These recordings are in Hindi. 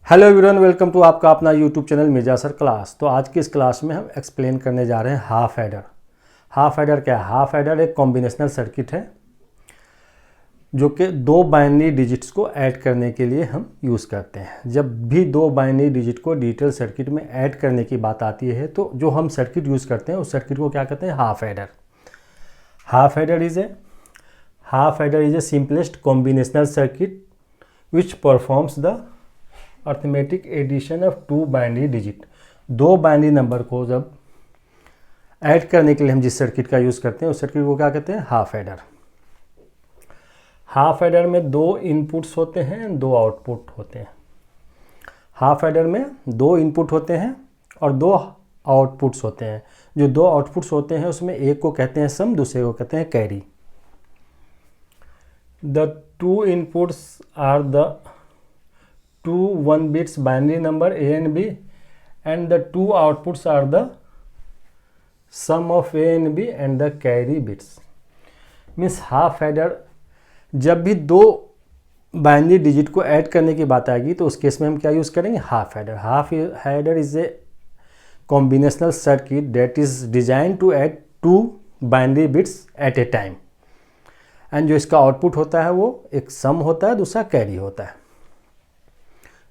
हेलो एवरीवन, वेलकम टू आपका अपना YouTube channel Mirza sir class. तो आज की इस क्लास में हम एक्सप्लेन करने जा रहे हैं हाफ एडर। हाफ एडर क्या है? हाफ एडर एक कॉम्बिनेशनल सर्किट है जो कि दो बाइनरी डिजिट्स को ऐड करने के लिए हम यूज़ करते हैं। जब भी दो बाइनरी डिजिट को डिजिटल सर्किट में ऐड करने की बात आती है तो जो हम सर्किट यूज़ करते हैं उस सर्किट को क्या कहते हैं? Half adder. Half adder is a simplest combinational circuit which performs the arithmetic addition of two binary digit. दो बाइनरी नंबर को जब ऐड करने के लिए हम जिस सर्किट का यूज़ करते हैं उस सर्किट को क्या कहते हैं? Half adder. हाफ एडर में दो इनपुट्स होते हैं, दो आउटपुट होते हैं। हाफ एडर में दो इनपुट होते हैं और दो आउटपुट्स होते हैं। जो दो आउटपुट्स होते हैं उसमें एक को कहते हैं सम, दूसरे को कहते हैं carry. The two inputs are the two 1 bits binary number A and B and the two outputs are the sum of A and B and the carry bits। Means half adder जब भी दो बाइनरी डिजिट को ऐड करने की बात आएगी तो उस केस में हम क्या यूज़ करेंगे? Half adder. Half adder is a combinational circuit that is design to add two binary bits at a time and जो इसका आउटपुट होता है वो एक सम होता है, दूसरा कैरी होता है।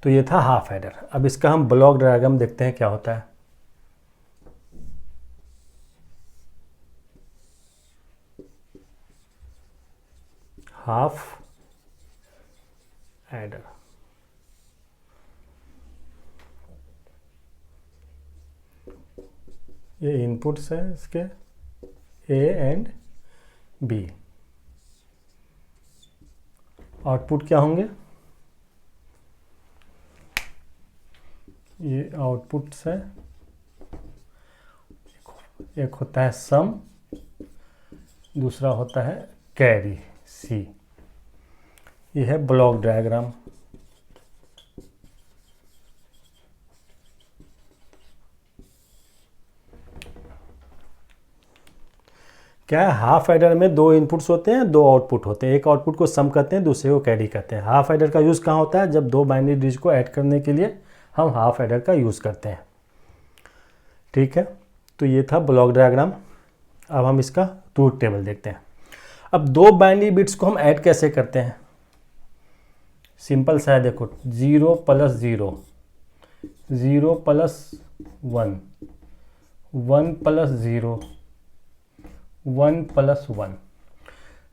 तो ये था हाफ एडर। अब इसका हम ब्लॉक डायग्राम देखते हैं क्या होता है। हाफ एडर ये इनपुट्स हैं इसके ए एंड बी। आउटपुट क्या होंगे? ये आउटपुट्स है, एक होता है सम, दूसरा होता है कैरी सी। ये है ब्लॉक डायग्राम। क्या है? हाफ एडर में दो इनपुट्स होते हैं, दो आउटपुट होते हैं। एक आउटपुट को सम कहते हैं, दूसरे को कैरी कहते हैं। हाफ एडर का यूज़ कहाँ होता है? जब दो बाइनरी डिजिट को ऐड करने के लिए हम हाफ एडर का यूज़ करते हैं। ठीक है, तो ये था ब्लॉक डायग्राम। अब हम इसका ट्रूथ टेबल देखते हैं। अब दो बाइनरी बिट्स को हम ऐड कैसे करते हैं? सिंपल सा है, देखो 0 + 0, 0 + 1, 1 + 0, 1 + 1।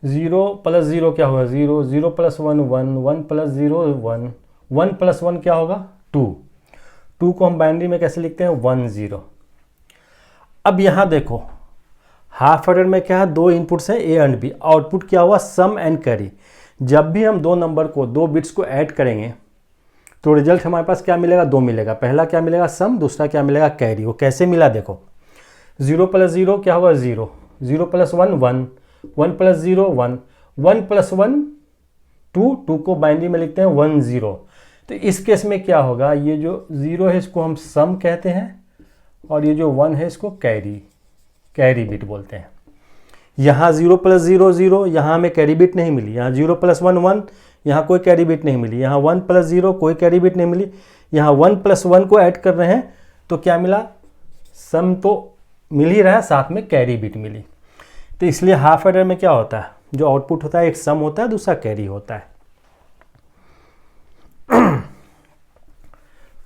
0 + 0 क्या होगा? 0, 0 + 1 1, 1 + 0 1, 1 + 1 क्या होगा? 2। 2 को हम बाइनरी में कैसे लिखते हैं? 1 0। अब यहाँ देखो हाफ एडर में क्या है? दो इनपुट्स हैं ए एंड बी। आउटपुट क्या हुआ? सम एंड कैरी। जब भी हम दो नंबर को, दो बिट्स को ऐड करेंगे तो रिजल्ट हमारे पास क्या मिलेगा? दो मिलेगा। पहला क्या मिलेगा? सम, दूसरा क्या मिलेगा? कैरी। वो कैसे मिला देखो, 0 + 0 क्या होगा? 0, 0 + 1 1, 1 + 0 1, 1 + 1 2, 2 को बाइनरी में लिखते हैं 1 0। तो इस केस में क्या होगा? ये जो 0 है इसको हम सम कहते हैं और ये जो 1 है इसको कैरी बिट बोलते हैं। यहाँ 0 + 0 0, यहाँ हमें कैरी बिट नहीं मिली। यहाँ 0 + 1 1, यहाँ कोई कैरी बिट नहीं मिली। यहाँ 1 + 0 कोई कैरी बिट नहीं मिली। यहाँ 1 + 1 को ऐड कर रहे हैं तो क्या मिला? सम तो मिल ही रहा है, साथ में कैरी बिट मिली। तो इसलिए हाफ एडर में क्या होता है? जो आउटपुट होता है एक सम होता है, दूसरा कैरी होता है।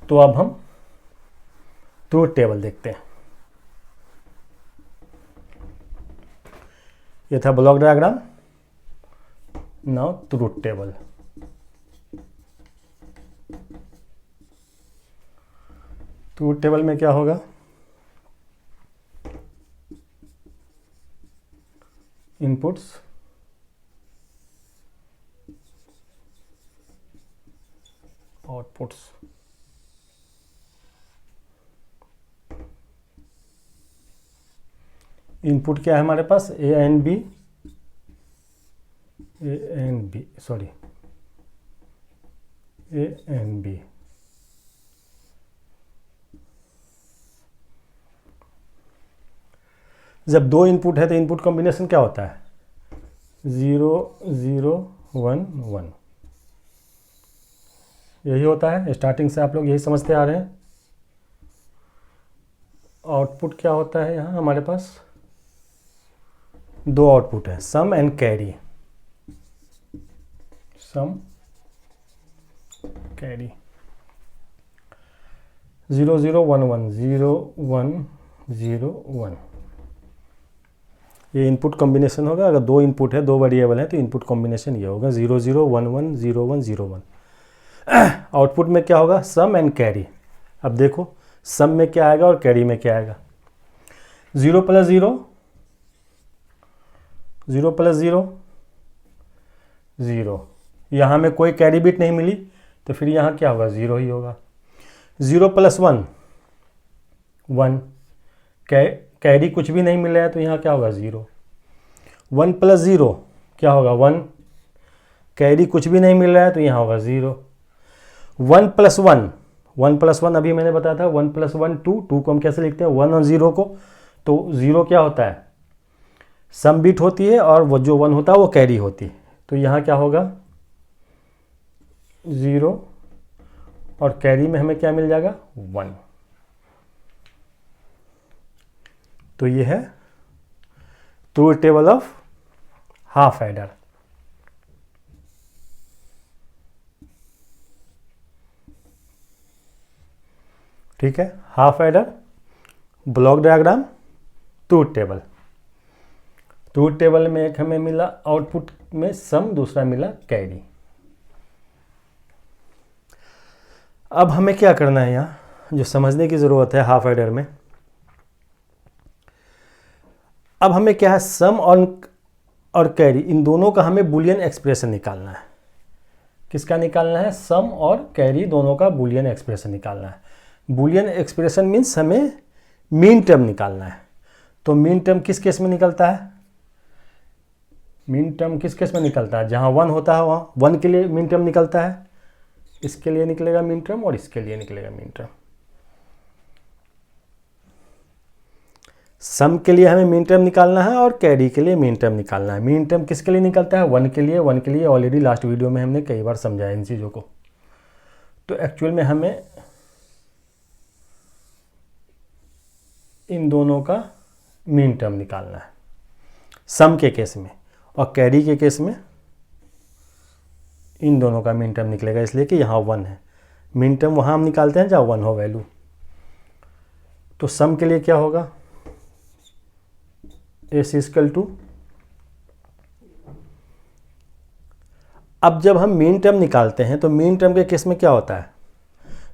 तो अब हम ट्रूथ टेबल देखते हैं। ये था block diagram. Now truth table. Truth table में क्या होगा? Inputs, outputs. इनपुट क्या है हमारे पास? A and B, sorry A and B. जब दो इनपुट है तो इनपुट कॉम्बिनेशन क्या होता है? 0 0 1 1। यही होता है, स्टार्टिंग से आप लोग यही समझते आ रहे हैं। आउटपुट क्या होता है, यहाँ हमारे पास दो आउटपुट है, sum and carry. Sum carry 0 0 1 1 0 1 0 1, ये इनपुट कॉम्बिनेशन होगा। अगर दो इनपुट है, दो वेरिएबल है, तो इनपुट कॉम्बिनेशन ये होगा 0 0 1 1 0 1 0 1। आउटपुट में क्या होगा, सम एंड कैरी। अब देखो सम में क्या आएगा और कैरी में क्या आएगा। 0 + 0 0 + 0 0, यहाँ में कोई कैरी बिट नहीं मिली, तो फिर यहाँ क्या होगा, 0 ही होगा। 0 + 1 1, कैरी कुछ भी नहीं मिला है, तो यहाँ क्या होगा, 0। 1 + 0 क्या होगा, 1, कैरी कुछ भी नहीं मिल रहा है, तो यहाँ होगा 0। 1 + 1 1 + 1 अभी मैंने बताया था, 1 + 1 2 को हम कैसे लिखते हैं, 1 और 0 को। तो 0 क्या होता है, सम बिट होती है, और वो जो 1 होता है वो कैरी होती है। तो यहाँ क्या होगा, 0, और कैरी में हमें क्या मिल जाएगा, 1। तो ये है truth table of half adder. ठीक है, half adder, block diagram, truth table. Truth table में एक हमें मिला आउटपुट में सम, दूसरा मिला कैरी। अब हमें क्या करना है, यहाँ जो समझने की ज़रूरत है हाफ एडर में, अब हमें क्या है, सम और कैरी, इन दोनों का हमें बूलियन एक्सप्रेशन निकालना है। किसका निकालना है, सम और कैरी दोनों का बूलियन एक्सप्रेशन निकालना है। बूलियन एक्सप्रेशन मीन्स हमें मीन टर्म निकालना है। तो मीन टर्म किस केस में निकलता है, मीन टर्म किस केस में निकलता है, जहाँ 1 होता है वहाँ 1 के लिए मीन टर्म निकलता है। इसके लिए निकलेगा मीन टर्म और इसके लिए निकलेगा मीन टर्म। सम के लिए हमें मीन टर्म निकालना है और कैरी के लिए मीन टर्म निकालना है। मीन टर्म किसके लिए निकलता है, 1 के लिए। 1 के लिए ऑलरेडी लास्ट वीडियो में हमने कई बार समझाया इन चीज़ों को। तो एक्चुअल में हमें इन दोनों का मीन टर्म निकालना है, सम के केस में, और कैरी के केस में इन दोनों का मीन टर्म निकलेगा, इसलिए कि यहाँ 1 है। मीन टर्म वहाँ हम निकालते हैं जहाँ 1 हो वैल्यू। तो सम के लिए क्या होगा, S = अब जब हम मीन टर्म निकालते हैं तो मीन टर्म के केस में क्या होता है,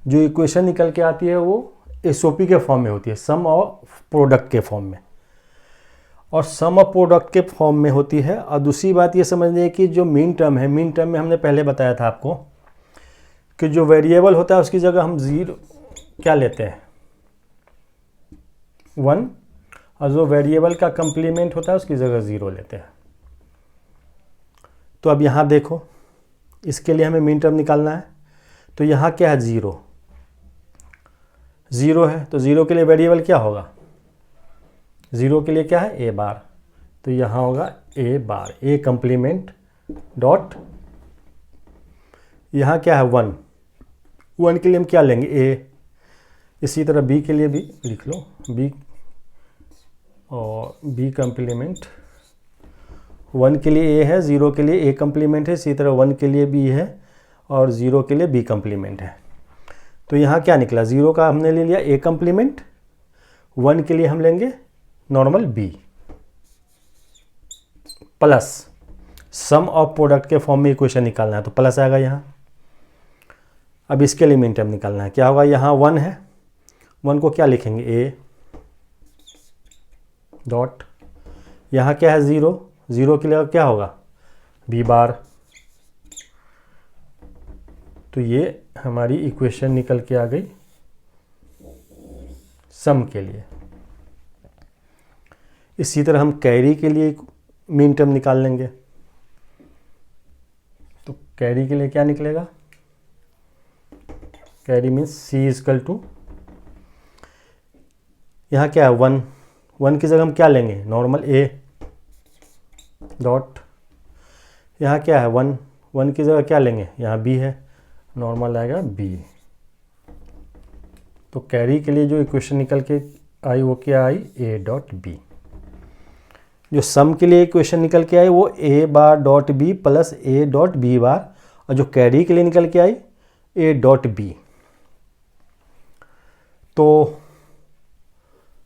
जो इक्वेशन निकल के आती है वो SOP के फॉर्म में होती है, सम और प्रोडक्ट के फॉर्म में, और सम और प्रोडक्ट के फॉर्म में होती है। और दूसरी बात ये समझिए कि जो मीन टर्म है, मीन टर्म में हमने पहले बताया था आपको कि जो वेरिएबल होता है उसकी जगह हम 0 क्या लेते हैं, 1, और जो वेरिएबल का कंप्लीमेंट होता है उसकी जगह 0 लेते हैं। तो अब यहाँ देखो, इसके लिए हमें मीन टर्म निकालना है। तो यहाँ क्या है, 0 है, तो 0 के लिए वेरिएबल क्या होगा, 0 के लिए क्या है, A बार। तो यहाँ होगा A bar, A complement dot, यहाँ क्या है, 1 के लिए हम क्या लेंगे, A। इसी तरह B के लिए भी लिख लो, B और B कंप्लीमेंट, 1 के लिए A है, 0 के लिए A कंप्लीमेंट है, इसी तरह 1 के लिए B है और 0 के लिए B कंप्लीमेंट है। तो यहाँ क्या निकला, 0 का हमने ले लिया A कंप्लीमेंट, 1 के लिए हम लेंगे normal B, plus sum of product के फॉर्म में इक्वेशन निकालना है, तो प्लस आएगा यहाँ। अब इसके लिए मीन टर्म निकालना है, क्या होगा, यहाँ 1 है, 1 को क्या लिखेंगे, A डॉट, यहाँ क्या है, 0 के लिए क्या होगा, B बार। तो ये हमारी इक्वेशन निकल के आ गई सम के लिए। इसी तरह हम कैरी के लिए मीन टर्म निकाल लेंगे। तो कैरी के लिए क्या निकलेगा, कैरी मीन्स C = यहाँ क्या है, 1 की जगह हम क्या लेंगे, नॉर्मल A डॉट, यहाँ क्या है, 1 की जगह क्या लेंगे, यहाँ B है, नॉर्मल आएगा बी। तो कैरी के लिए जो इक्वेशन निकल के आई वो क्या आई, ए डॉट बी। जो सम के लिए इक्वेशन निकल के आई वो A bar dot B plus A dot B bar, और जो कैरी के लिए निकल के आई ए डॉट बी। तो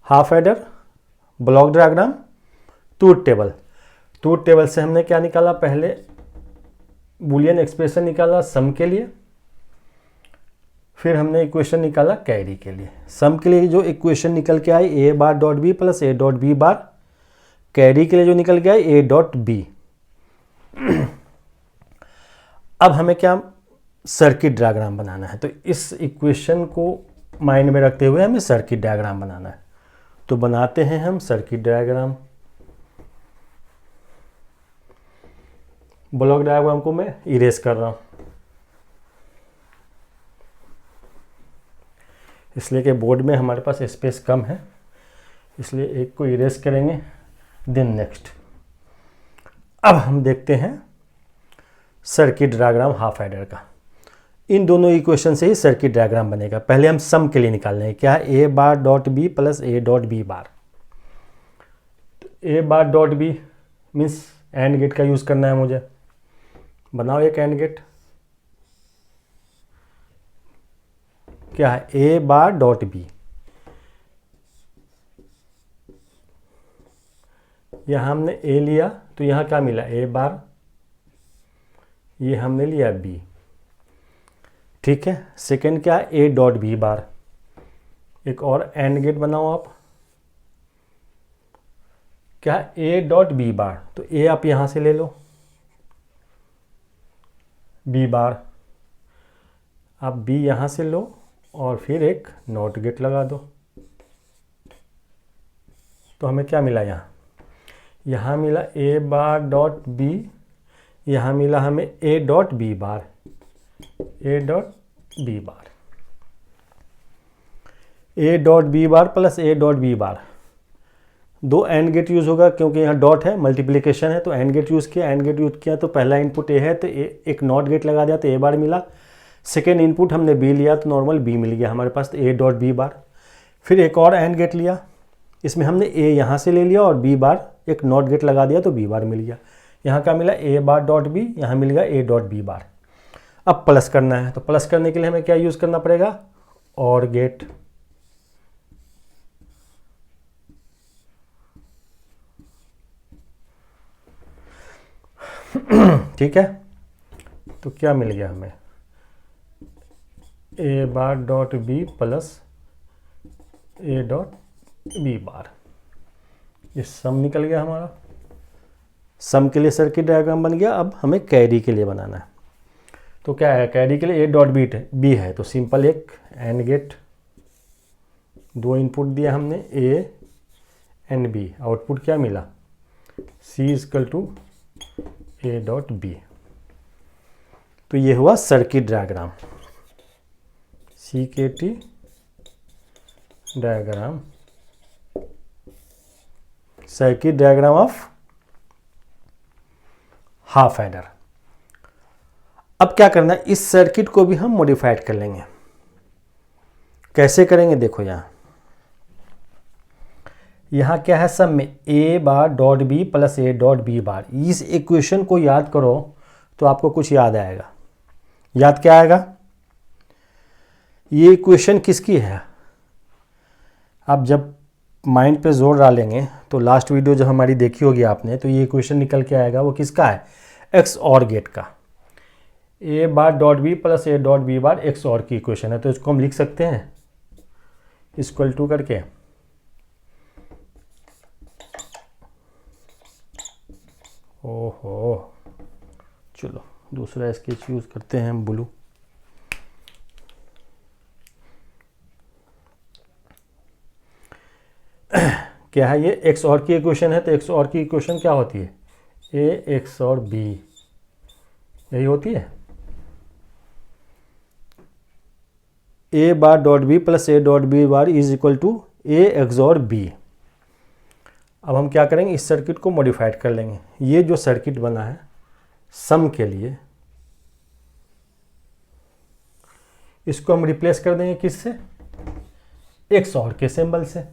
half adder, block diagram, truth table. Truth table से हमने क्या निकाला, पहले बूलियन एक्सप्रेशन निकाला सम के लिए, फिर हमने इक्वेशन निकाला कैरी के लिए। सम के लिए जो इक्वेशन निकल के आई A bar dot B plus A dot B bar, carry के लिए जो निकल के आई ए डॉट बी। अब हमें क्या सर्किट डायग्राम बनाना है, तो इस इक्वेशन को माइंड में रखते हुए हमें सर्किट डायग्राम बनाना है। तो बनाते हैं हम सर्किट डायग्राम। ब्लॉक डायग्राम को मैं इरेज कर रहा हूं, इसलिए कि बोर्ड में हमारे पास स्पेस कम है, इसलिए एक को इरेज करेंगे, देन नेक्स्ट। अब हम देखते हैं सर्किट डायग्राम हाफ एडर का। इन दोनों इक्वेशन से ही सर्किट डायग्राम बनेगा। पहले हम सम के लिए निकाल लेंगे, क्या है, A bar dot B plus A dot B bar. तो A bar dot B means and gate का यूज करना है मुझे। बनाओ एक एंड गेट, क्या है, ए बार डॉट बी। यहां हमने ए लिया तो यहां क्या मिला, ए बार, ये हमने लिया बी। ठीक है, सेकेंड क्या है, ए डॉट बी बार। एक और एंड गेट बनाओ आप, क्या है, ए डॉट बी बार। तो ए आप यहां से ले लो, बी बार आप बी यहां से लो, और फिर एक नॉट गेट लगा दो। तो हमें क्या मिला, यहाँ मिला ए बार डॉट बी, यहाँ मिला हमें A dot B bar, A dot B bar, A dot B bar plus A dot B bar. दो एंड गेट यूज होगा क्योंकि यहाँ डॉट है, मल्टीप्लिकेशन है, तो एंड गेट यूज किया। एंड गेट यूज किया तो पहला इनपुट ए है तो एक नॉट गेट लगा दिया तो ए बार मिला। सेकेंड इनपुट हमने बी लिया तो नॉर्मल बी मिल गया हमारे पास, तो ए डॉट बी बार। फिर एक और एंड गेट लिया, इसमें हमने ए यहाँ से ले लिया और बी बार एक नॉट गेट लगा दिया तो बी बार मिल गया। यहाँ का मिला ए बार डॉट बी, यहाँ मिल गया ए डॉट बी बार। अब प्लस करना है, तो प्लस करने के लिए हमें क्या यूज़ करना पड़ेगा, और गेट। ठीक है, तो क्या मिल गया हमें, A bar dot B plus A dot B bar. ये सम निकल गया हमारा। सम के लिए सर्किट डायग्राम बन गया। अब हमें कैरी के लिए बनाना है। तो क्या है, कैरी के लिए ए डॉट बी है, तो सिंपल एक एंड गेट, दो इनपुट दिया हमने ए एंड बी, आउटपुट क्या मिला, C is equal to A dot B. तो ये हुआ circuit diagram, C K T diagram, circuit diagram of half adder. अब क्या करना है, इस सर्किट को भी हम मॉडिफाइड कर लेंगे। कैसे करेंगे, देखो यहां क्या है, सब में A bar dot B plus A dot B bar. इस इक्वेशन को याद करो तो आपको कुछ याद आएगा। याद क्या आएगा, ये इक्वेशन किसकी है। आप जब माइंड पे जोर डालेंगे तो लास्ट वीडियो जो हमारी देखी होगी आपने, तो ये इक्वेशन निकल के आएगा, वो किसका है, एक्स और गेट का। A bar dot B plus A dot B bar XOR की इक्वेशन है। तो इसको हम लिख सकते हैं इक्वल टू करके ओहो, चलो दूसरा स्केच यूज करते हैं हम, ब्लू। क्या है, ये एक्स और की इक्वेशन है, तो एक्स और की इक्वेशन क्या होती है, ए एक्स और बी, यही होती है। A bar dot B plus A dot B bar is equal to A XOR B. अब हम क्या करेंगे, इस सर्किट को मॉडिफाइड कर लेंगे। ये जो सर्किट बना है सम के लिए, इसको हम रिप्लेस कर देंगे किससे, XOR के सिंबल से।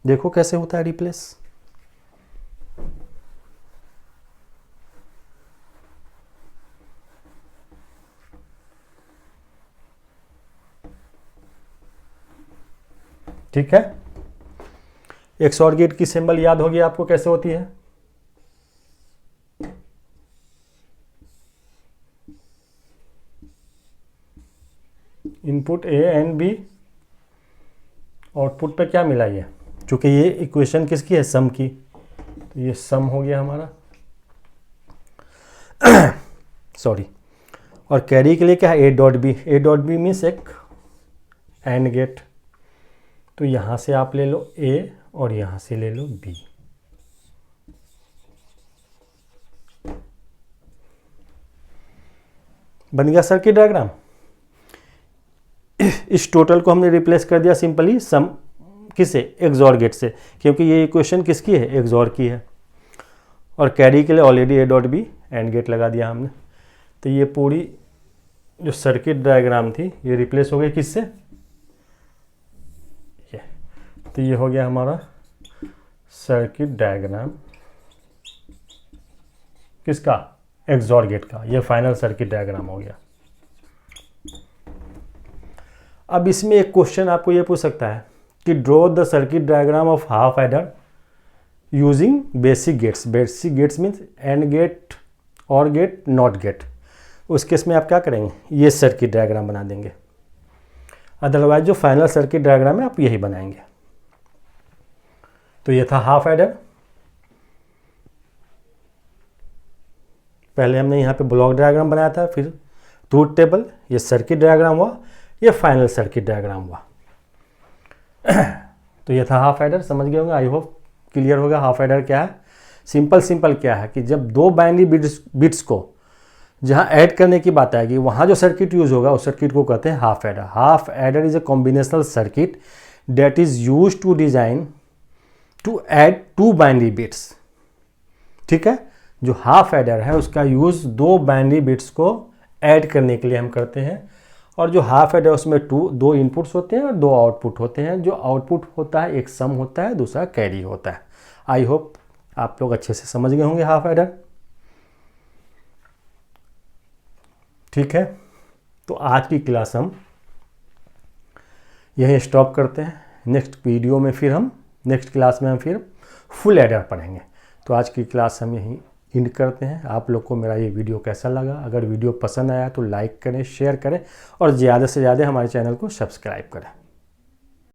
देखो कैसे होता है रिप्लेस। ठीक है, XOR गेट की सिंबल याद होगी आपको कैसे होती है। Input A and B, output पे क्या मिला ये, क्योंकि ये इक्वेशन किसकी है, सम की, तो ये सम हो गया हमारा। सॉरी। और कैरी के लिए क्या है, A डॉट बी मीन्स एक एंड गेट, तो यहां से आप ले लो A और यहां से ले लो B। बन गया सर्किट डायग्राम। इस टोटल को हमने रिप्लेस कर दिया सिंपली सम किसे, XOR गेट से, क्योंकि ये इक्वेशन किसकी है, XOR की है। और कैरी के लिए already A dot B and gate लगा दिया हमने। तो ये पूरी जो सर्किट डायग्राम थी ये रिप्लेस हो गई किससे, ये। तो ये हो गया हमारा सर्किट डायग्राम किसका, XOR गेट का। ये फाइनल सर्किट डायग्राम हो गया। अब इसमें एक क्वेश्चन आपको ये पूछ सकता है कि draw the circuit diagram of half adder using basic gates. Basic gates means and gate, or gate, not gate. उस केस में आप क्या करेंगे, ये सर्किट डायग्राम बना देंगे। अदरवाइज जो फाइनल सर्किट डायग्राम है आप यही बनाएंगे। तो ये था हाफ एडर। पहले हमने यहाँ पे ब्लॉक डायग्राम बनाया था, फिर ट्रूथ टेबल, ये सर्किट डायग्राम हुआ, ये फाइनल सर्किट डायग्राम हुआ। तो ये था हाफ एडर, समझ गए होंगे, आई होप क्लियर होगा हाफ एडर क्या है। सिंपल क्या है कि जब दो बाइनरी बिट्स को जहाँ ऐड करने की बात आएगी वहाँ जो सर्किट यूज होगा उस सर्किट को कहते हैं half adder. Half adder is a combinational circuit that is use to design to add two binary bits. ठीक है, जो हाफ एडर है उसका यूज दो बाइनरी बिट्स को ऐड करने के लिए हम करते हैं। और जो हाफ एडर उसमें दो इनपुट्स होते हैं और दो आउटपुट होते हैं। जो आउटपुट होता है एक सम होता है, दूसरा कैरी होता है। आई होप आप लोग अच्छे से समझ गए होंगे हाफ एडर। ठीक है, तो आज की क्लास हम यहीं स्टॉप करते हैं। नेक्स्ट क्लास में हम फिर फुल एडर पढ़ेंगे। तो आज की क्लास हम यहीं एंड करते हैं। आप लोग को मेरा ये वीडियो कैसा लगा, अगर वीडियो पसंद आया तो लाइक करें, शेयर करें और ज़्यादा से ज़्यादा हमारे चैनल को सब्सक्राइब करें।